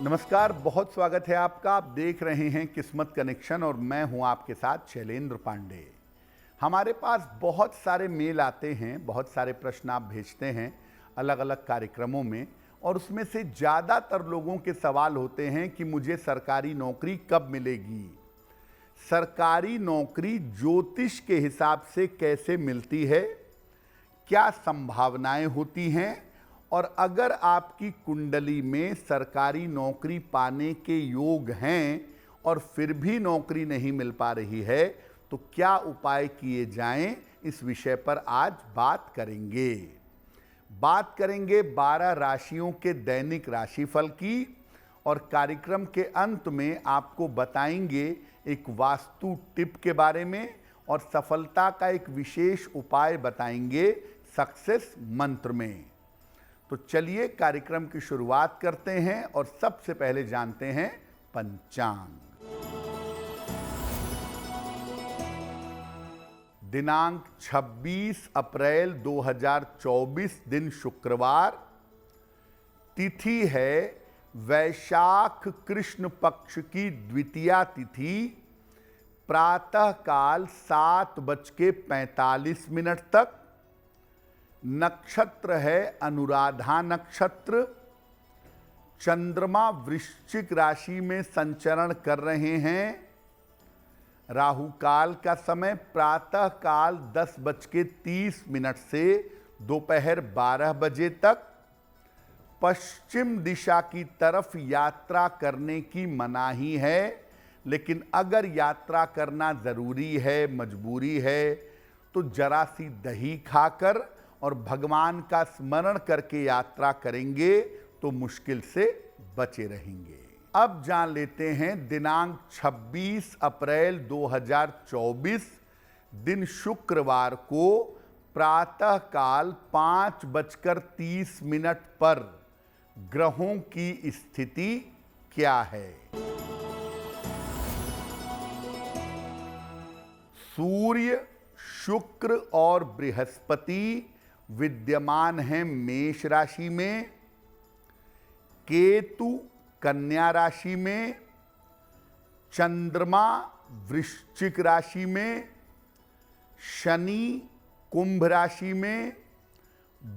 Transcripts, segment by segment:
नमस्कार, बहुत स्वागत है आपका। आप देख रहे हैं किस्मत कनेक्शन और मैं हूं आपके साथ शैलेंद्र पांडे। हमारे पास बहुत सारे मेल आते हैं, बहुत सारे प्रश्न आप भेजते हैं अलग अलग कार्यक्रमों में, और उसमें से ज़्यादातर लोगों के सवाल होते हैं कि मुझे सरकारी नौकरी कब मिलेगी। सरकारी नौकरी ज्योतिष के हिसाब से कैसे मिलती है, क्या संभावनाएं होती हैं, और अगर आपकी कुंडली में सरकारी नौकरी पाने के योग हैं और फिर भी नौकरी नहीं मिल पा रही है तो क्या उपाय किए जाएं, इस विषय पर आज बात करेंगे। बात करेंगे 12 राशियों के दैनिक राशिफल की, और कार्यक्रम के अंत में आपको बताएंगे एक वास्तु टिप के बारे में, और सफलता का एक विशेष उपाय बताएंगे सक्सेस मंत्र में। तो चलिए कार्यक्रम की शुरुआत करते हैं और सबसे पहले जानते हैं पंचांग। दिनांक 26 अप्रैल 2024, दिन शुक्रवार। तिथि है वैशाख कृष्ण पक्ष की द्वितीया तिथि, प्रातः काल 7:45 तक। नक्षत्र है अनुराधा नक्षत्र। चंद्रमा वृश्चिक राशि में संचरण कर रहे हैं। राहु काल का समय प्रातः काल 10:30 से दोपहर 12 बजे तक। पश्चिम दिशा की तरफ यात्रा करने की मनाही है, लेकिन अगर यात्रा करना जरूरी है, मजबूरी है, तो जरा सी दही खाकर और भगवान का स्मरण करके यात्रा करेंगे तो मुश्किल से बचे रहेंगे। अब जान लेते हैं दिनांक 26 अप्रैल 2024, दिन शुक्रवार को प्रातः काल 5:30 पर ग्रहों की स्थिति क्या है। सूर्य, शुक्र और बृहस्पति विद्यमान हैं मेष राशि में। केतु कन्या राशि में। चंद्रमा वृश्चिक राशि में। शनि कुंभ राशि में।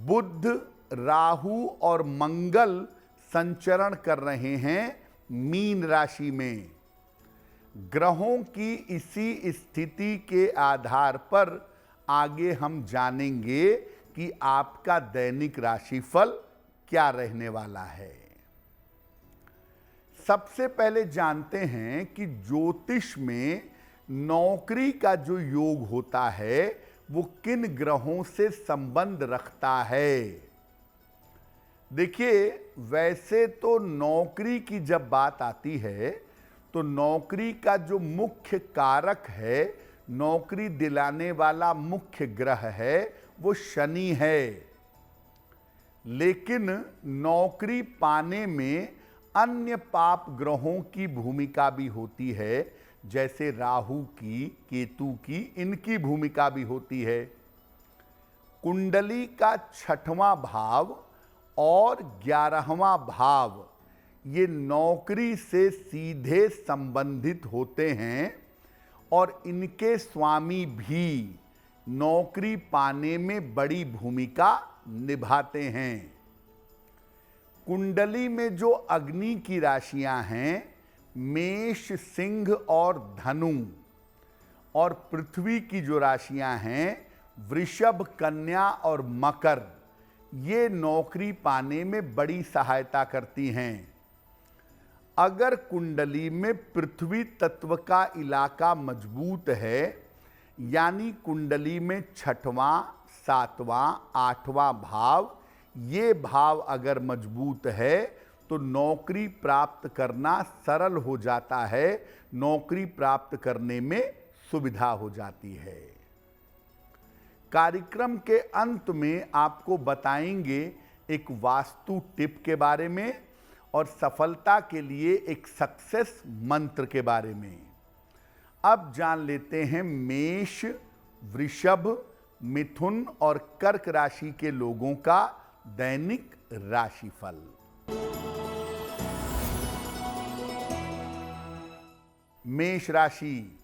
बुध, राहु और मंगल संचरण कर रहे हैं मीन राशि में। ग्रहों की इसी स्थिति के आधार पर आगे हम जानेंगे कि आपका दैनिक राशिफल क्या रहने वाला है। सबसे पहले जानते हैं कि ज्योतिष में नौकरी का जो योग होता है वो किन ग्रहों से संबंध रखता है। देखिए, वैसे तो नौकरी की जब बात आती है तो नौकरी का जो मुख्य कारक है, नौकरी दिलाने वाला मुख्य ग्रह है, वो शनि है। लेकिन नौकरी पाने में अन्य पाप ग्रहों की भूमिका भी होती है, जैसे राहु की, केतु की, इनकी भूमिका भी होती है। कुंडली का 6वां भाव और 11वां भाव ये नौकरी से सीधे संबंधित होते हैं, और इनके स्वामी भी नौकरी पाने में बड़ी भूमिका निभाते हैं। कुंडली में जो अग्नि की राशियां हैं, मेष, सिंह और धनु, और पृथ्वी की जो राशियां हैं, वृषभ, कन्या और मकर, ये नौकरी पाने में बड़ी सहायता करती हैं। अगर कुंडली में पृथ्वी तत्व का इलाका मजबूत है, यानी कुंडली में 6वां, 7वां, 8वां भाव, ये भाव अगर मजबूत है तो नौकरी प्राप्त करना सरल हो जाता है, नौकरी प्राप्त करने में सुविधा हो जाती है। कार्यक्रम के अंत में आपको बताएंगे एक वास्तु टिप के बारे में और सफलता के लिए एक सक्सेस मंत्र के बारे में। अब जान लेते हैं मेष, वृषभ, मिथुन और कर्क राशि के लोगों का दैनिक राशिफल। मेष राशि,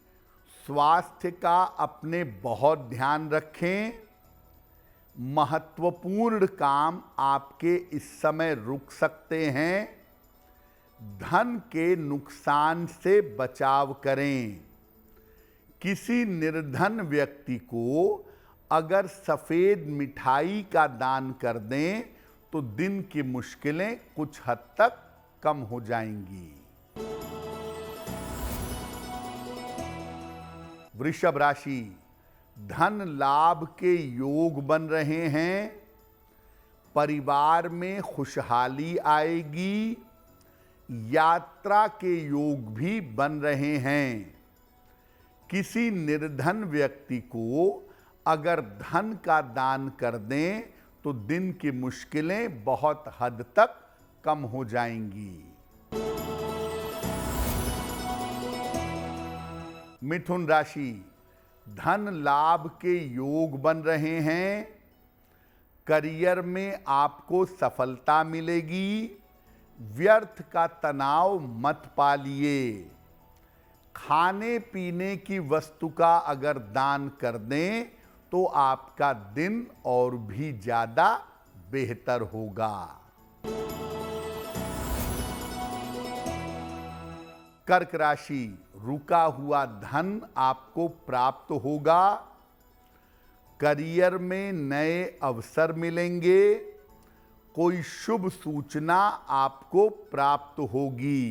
स्वास्थ्य का अपने बहुत ध्यान रखें। महत्वपूर्ण काम आपके इस समय रुक सकते हैं। धन के नुकसान से बचाव करें। किसी निर्धन व्यक्ति को अगर सफेद मिठाई का दान कर दें तो दिन की मुश्किलें कुछ हद तक कम हो जाएंगी। वृषभ राशि, धन लाभ के योग बन रहे हैं। परिवार में खुशहाली आएगी। यात्रा के योग भी बन रहे हैं। किसी निर्धन व्यक्ति को अगर धन का दान कर दें तो दिन की मुश्किलें बहुत हद तक कम हो जाएंगी। मिथुन राशि, धन लाभ के योग बन रहे हैं। करियर में आपको सफलता मिलेगी। व्यर्थ का तनाव मत पालिए। खाने पीने की वस्तु का अगर दान कर दें तो आपका दिन और भी ज्यादा बेहतर होगा। कर्क राशि, रुका हुआ धन आपको प्राप्त होगा। करियर में नए अवसर मिलेंगे। कोई शुभ सूचना आपको प्राप्त होगी।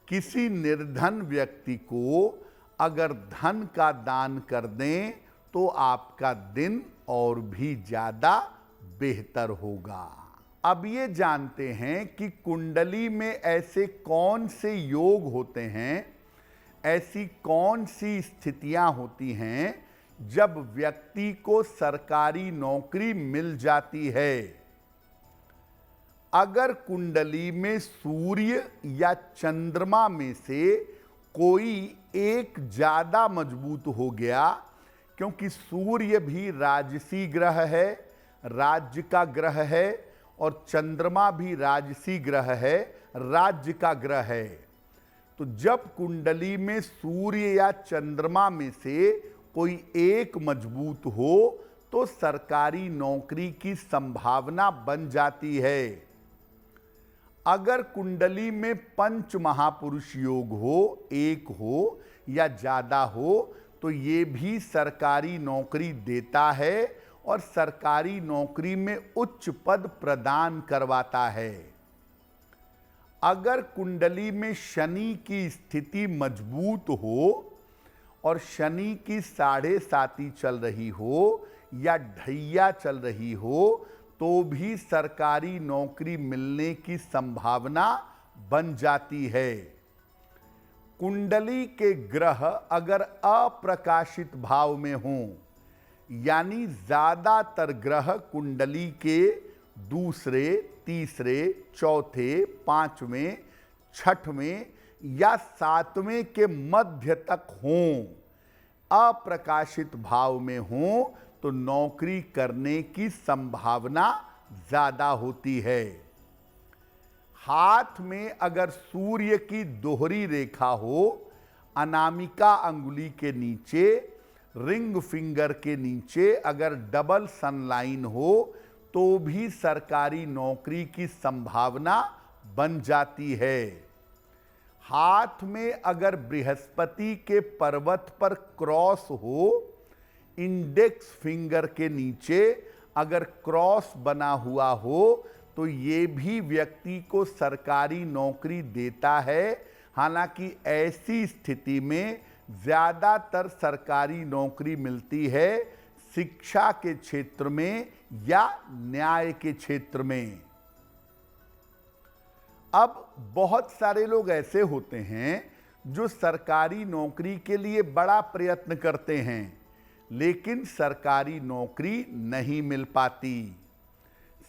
किसी निर्धन व्यक्ति को अगर धन का दान कर दें तो आपका दिन और भी ज्यादा बेहतर होगा। अब ये जानते हैं कि कुंडली में ऐसे कौन से योग होते हैं, ऐसी कौन सी स्थितियां होती हैं जब व्यक्ति को सरकारी नौकरी मिल जाती है। अगर कुंडली में सूर्य या चंद्रमा में से कोई एक ज्यादा मजबूत हो गया, क्योंकि सूर्य भी राजसी ग्रह है, राज्य का ग्रह है, और चंद्रमा भी राजसी ग्रह है, राज्य का ग्रह है, तो जब कुंडली में सूर्य या चंद्रमा में से कोई एक मजबूत हो तो सरकारी नौकरी की संभावना बन जाती है। अगर कुंडली में पंच महापुरुष योग हो, एक हो या ज्यादा हो, तो ये भी सरकारी नौकरी देता है और सरकारी नौकरी में उच्च पद प्रदान करवाता है। अगर कुंडली में शनि की स्थिति मजबूत हो और शनि की 7.5 चल रही हो या ढैया चल रही हो तो भी सरकारी नौकरी मिलने की संभावना बन जाती है। कुंडली के ग्रह अगर अप्रकाशित भाव में हों, यानी ज्यादातर ग्रह कुंडली के दूसरे, तीसरे, चौथे, पांचवें, छठवें या सातवें के मध्य तक हों, अप्रकाशित भाव में हों, तो नौकरी करने की संभावना ज्यादा होती है। हाथ में अगर सूर्य की दोहरी रेखा हो, अनामिका अंगुली के नीचे, रिंग फिंगर के नीचे अगर डबल सनलाइन हो तो भी सरकारी नौकरी की संभावना बन जाती है। हाथ में अगर बृहस्पति के पर्वत पर क्रॉस हो, इंडेक्स फिंगर के नीचे अगर क्रॉस बना हुआ हो तो ये भी व्यक्ति को सरकारी नौकरी देता है। हालांकि ऐसी स्थिति में ज्यादातर सरकारी नौकरी मिलती है शिक्षा के क्षेत्र में या न्याय के क्षेत्र में। अब बहुत सारे लोग ऐसे होते हैं जो सरकारी नौकरी के लिए बड़ा प्रयत्न करते हैं, लेकिन सरकारी नौकरी नहीं मिल पाती।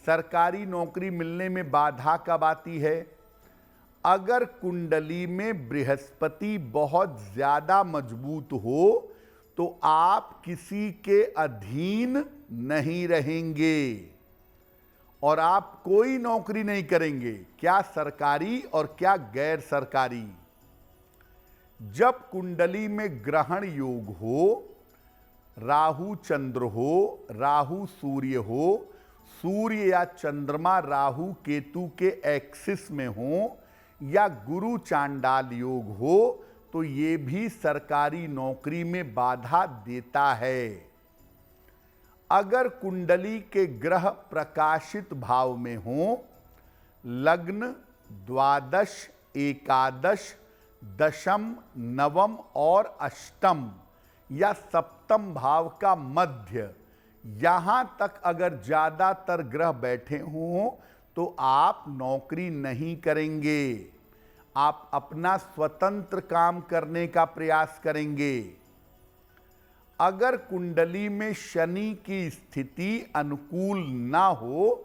सरकारी नौकरी मिलने में बाधा कब आती है? अगर कुंडली में बृहस्पति बहुत ज्यादा मजबूत हो तो आप किसी के अधीन नहीं रहेंगे और आप कोई नौकरी नहीं करेंगे, क्या सरकारी और क्या गैर सरकारी। जब कुंडली में ग्रहण योग हो, राहु चंद्र हो, राहु सूर्य हो, सूर्य या चंद्रमा राहु केतु के एक्सिस में हो, या गुरु चांडाल योग हो, तो ये भी सरकारी नौकरी में बाधा देता है। अगर कुंडली के ग्रह प्रकाशित भाव में हो, लग्न, द्वादश, एकादश, दशम, नवम और अष्टम या सप्तम भाव का मध्य, यहां तक अगर ज्यादातर ग्रह बैठे हों तो आप नौकरी नहीं करेंगे, आप अपना स्वतंत्र काम करने का प्रयास करेंगे। अगर कुंडली में शनि की स्थिति अनुकूल ना हो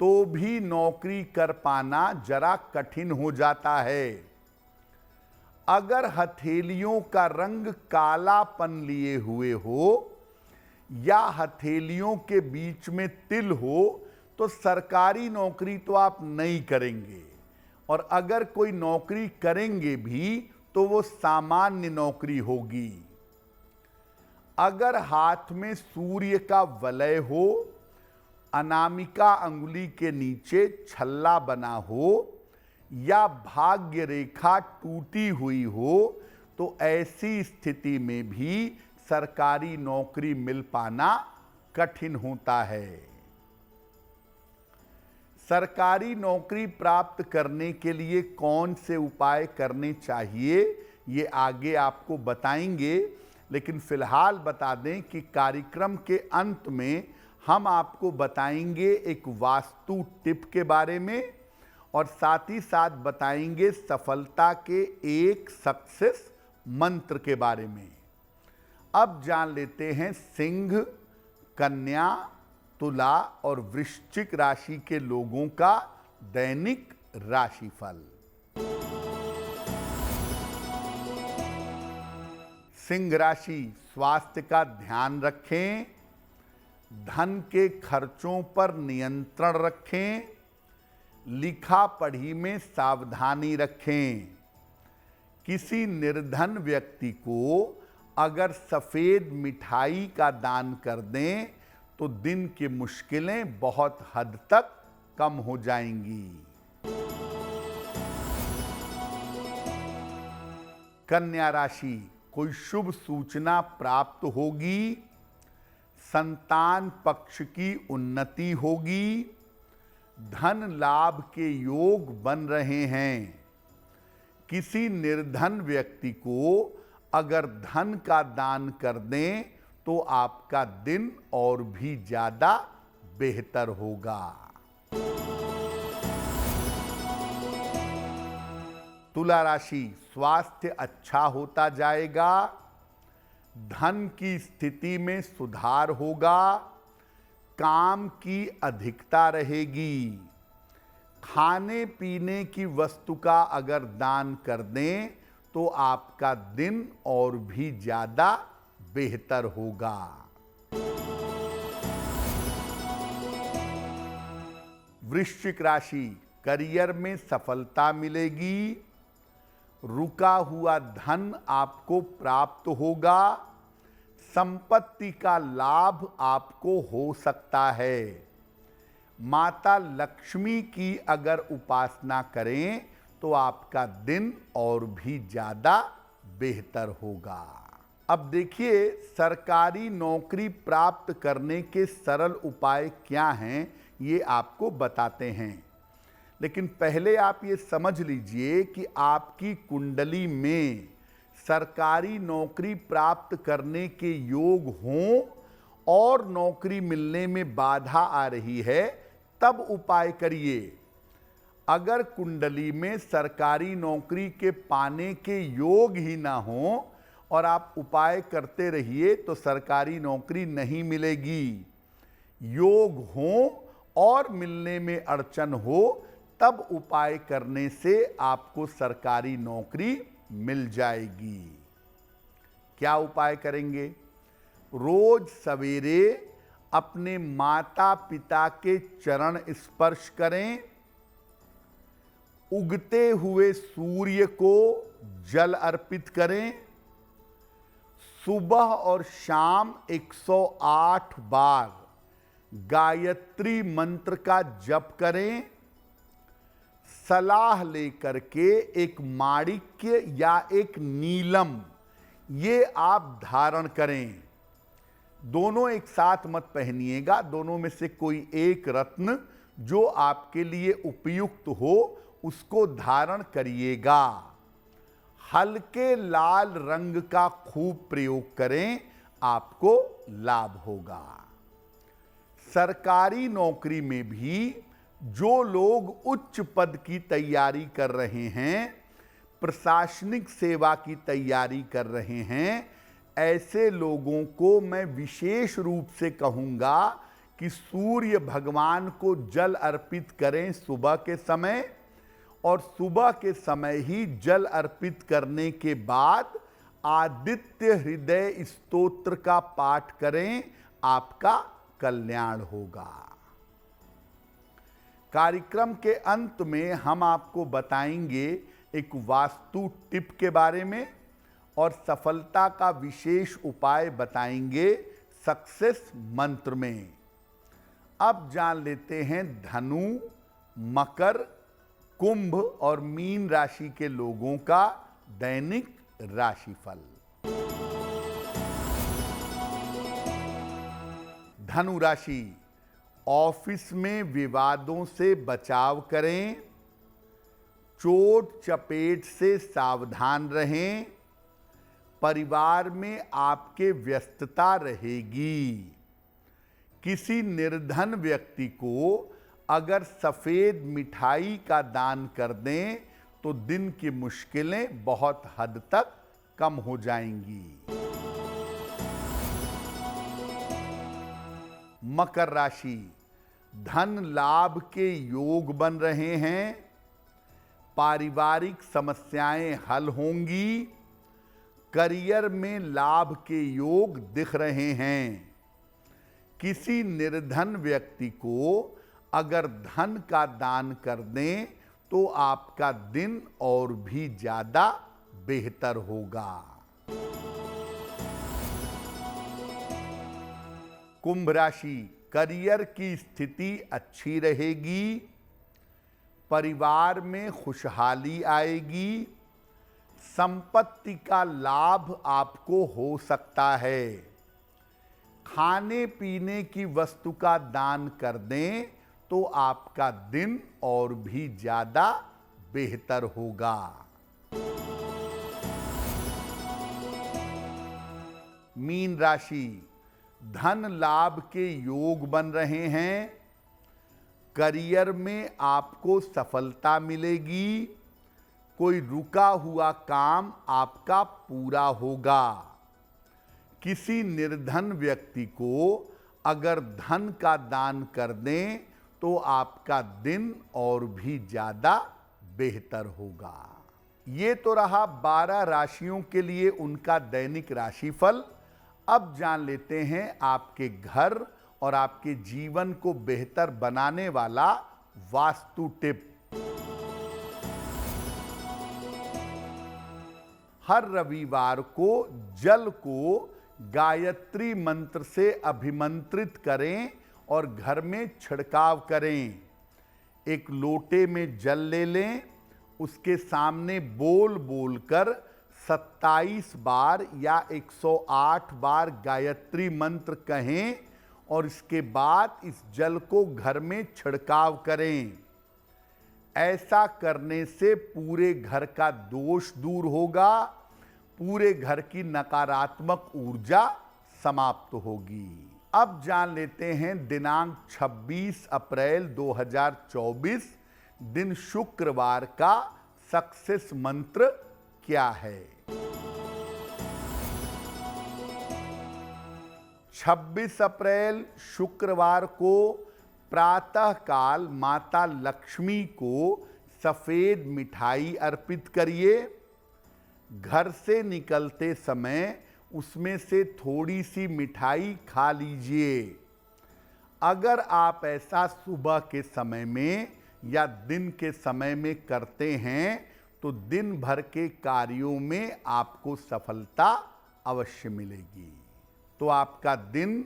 तो भी नौकरी कर पाना जरा कठिन हो जाता है। अगर हथेलियों का रंग कालापन लिए हुए हो या हथेलियों के बीच में तिल हो तो सरकारी नौकरी तो आप नहीं करेंगे, और अगर कोई नौकरी करेंगे भी तो वो सामान्य नौकरी होगी। अगर हाथ में सूर्य का वलय हो, अनामिका अंगुली के नीचे छल्ला बना हो या भाग्य रेखा टूटी हुई हो तो ऐसी स्थिति में भी सरकारी नौकरी मिल पाना कठिन होता है। सरकारी नौकरी प्राप्त करने के लिए कौन से उपाय करने चाहिए ये आगे आपको बताएंगे, लेकिन फिलहाल बता दें कि कार्यक्रम के अंत में हम आपको बताएंगे एक वास्तु टिप के बारे में और साथ ही साथ बताएंगे सफलता के एक सक्सेस मंत्र के बारे में। अब जान लेते हैं सिंह, कन्या, तुला और वृश्चिक राशि के लोगों का दैनिक राशिफल। सिंह राशि, स्वास्थ्य का ध्यान रखें, धन के खर्चों पर नियंत्रण रखें, लिखा पढ़ी में सावधानी रखें। किसी निर्धन व्यक्ति को अगर सफेद मिठाई का दान कर दें तो दिन की मुश्किलें बहुत हद तक कम हो जाएंगी। कन्या राशि, कोई शुभ सूचना प्राप्त होगी, संतान पक्ष की उन्नति होगी, धन लाभ के योग बन रहे हैं। किसी निर्धन व्यक्ति को अगर धन का दान कर दें तो आपका दिन और भी ज्यादा बेहतर होगा। तुला राशि, स्वास्थ्य अच्छा होता जाएगा, धन की स्थिति में सुधार होगा, काम की अधिकता रहेगी। खाने पीने की वस्तु का अगर दान कर दें तो आपका दिन और भी ज्यादा बेहतर होगा। वृश्चिक राशि, करियर में सफलता मिलेगी, रुका हुआ धन आपको प्राप्त होगा, संपत्ति का लाभ आपको हो सकता है। माता लक्ष्मी की अगर उपासना करें तो आपका दिन और भी ज्यादा बेहतर होगा। अब देखिए सरकारी नौकरी प्राप्त करने के सरल उपाय क्या हैं ये आपको बताते हैं, लेकिन पहले आप ये समझ लीजिए कि आपकी कुंडली में सरकारी नौकरी प्राप्त करने के योग हों और नौकरी मिलने में बाधा आ रही है तब उपाय करिए। अगर कुंडली में सरकारी नौकरी के पाने के योग ही ना हो और आप उपाय करते रहिए तो सरकारी नौकरी नहीं मिलेगी। योग हो और मिलने में अड़चन हो तब उपाय करने से आपको सरकारी नौकरी मिल जाएगी। क्या उपाय करेंगे? रोज सवेरे अपने माता पिता के चरण स्पर्श करें, उगते हुए सूर्य को जल अर्पित करें। सुबह और शाम 108 बार गायत्री मंत्र का जप करें। सलाह लेकर के एक माणिक्य या एक नीलम ये आप धारण करें। दोनों एक साथ मत पहनिएगा, दोनों में से कोई एक रत्न जो आपके लिए उपयुक्त हो उसको धारण करिएगा। हल्के लाल रंग का खूब प्रयोग करें, आपको लाभ होगा। सरकारी नौकरी में भी जो लोग उच्च पद की तैयारी कर रहे हैं, प्रशासनिक सेवा की तैयारी कर रहे हैं, ऐसे लोगों को मैं विशेष रूप से कहूंगा कि सूर्य भगवान को जल अर्पित करें सुबह के समय, और सुबह के समय ही जल अर्पित करने के बाद आदित्य हृदय स्तोत्र का पाठ करें, आपका कल्याण होगा। कार्यक्रम के अंत में हम आपको बताएंगे एक वास्तु टिप के बारे में और सफलता का विशेष उपाय बताएंगे सक्सेस मंत्र में। अब जान लेते हैं धनु, मकर, कुंभ और मीन राशि के लोगों का दैनिक राशिफल। धनु राशि, ऑफिस में विवादों से बचाव करें। चोट चपेट से सावधान रहें। परिवार में आपके व्यस्तता रहेगी। किसी निर्धन व्यक्ति को अगर सफेद मिठाई का दान कर दें तो दिन की मुश्किलें बहुत हद तक कम हो जाएंगी। मकर राशि, धन लाभ के योग बन रहे हैं। पारिवारिक समस्याएं हल होंगी। करियर में लाभ के योग दिख रहे हैं। किसी निर्धन व्यक्ति को अगर धन का दान कर दें तो आपका दिन और भी ज्यादा बेहतर होगा। कुंभ राशि, करियर की स्थिति अच्छी रहेगी। परिवार में खुशहाली आएगी। संपत्ति का लाभ आपको हो सकता है। खाने पीने की वस्तु का दान कर दें तो आपका दिन और भी ज्यादा बेहतर होगा। मीन राशि, धन लाभ के योग बन रहे हैं। करियर में आपको सफलता मिलेगी। कोई रुका हुआ काम आपका पूरा होगा। किसी निर्धन व्यक्ति को अगर धन का दान कर दें तो आपका दिन और भी ज्यादा बेहतर होगा। ये तो रहा 12 राशियों के लिए उनका दैनिक राशिफल। अब जान लेते हैं आपके घर और आपके जीवन को बेहतर बनाने वाला वास्तु टिप। हर रविवार को जल को गायत्री मंत्र से अभिमंत्रित करें और घर में छिड़काव करें। एक लोटे में जल ले लें, उसके सामने बोल बोलकर 27 बार या 108 बार गायत्री मंत्र कहें और इसके बाद इस जल को घर में छिड़काव करें। ऐसा करने से पूरे घर का दोष दूर होगा, पूरे घर की नकारात्मक ऊर्जा समाप्त होगी। अब जान लेते हैं दिनांक 26 अप्रैल 2024 दिन शुक्रवार का सक्सेस मंत्र क्या है। 26 अप्रैल शुक्रवार को प्रातःकाल माता लक्ष्मी को सफेद मिठाई अर्पित करिए। घर से निकलते समय उसमें से थोड़ी सी मिठाई खा लीजिए। अगर आप ऐसा सुबह के समय में या दिन के समय में करते हैं तो दिन भर के कार्यों में आपको सफलता अवश्य मिलेगी। तो आपका दिन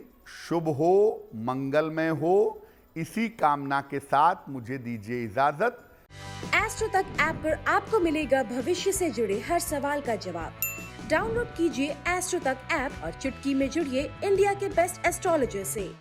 शुभ हो, मंगलमय हो, इसी कामना के साथ मुझे दीजिए इजाजत। एस्ट्रो तक ऐप पर आपको मिलेगा भविष्य से जुड़े हर सवाल का जवाब। डाउनलोड कीजिए एस्ट्रो तक ऐप और चुटकी में जुड़िए इंडिया के बेस्ट एस्ट्रोलॉजर से।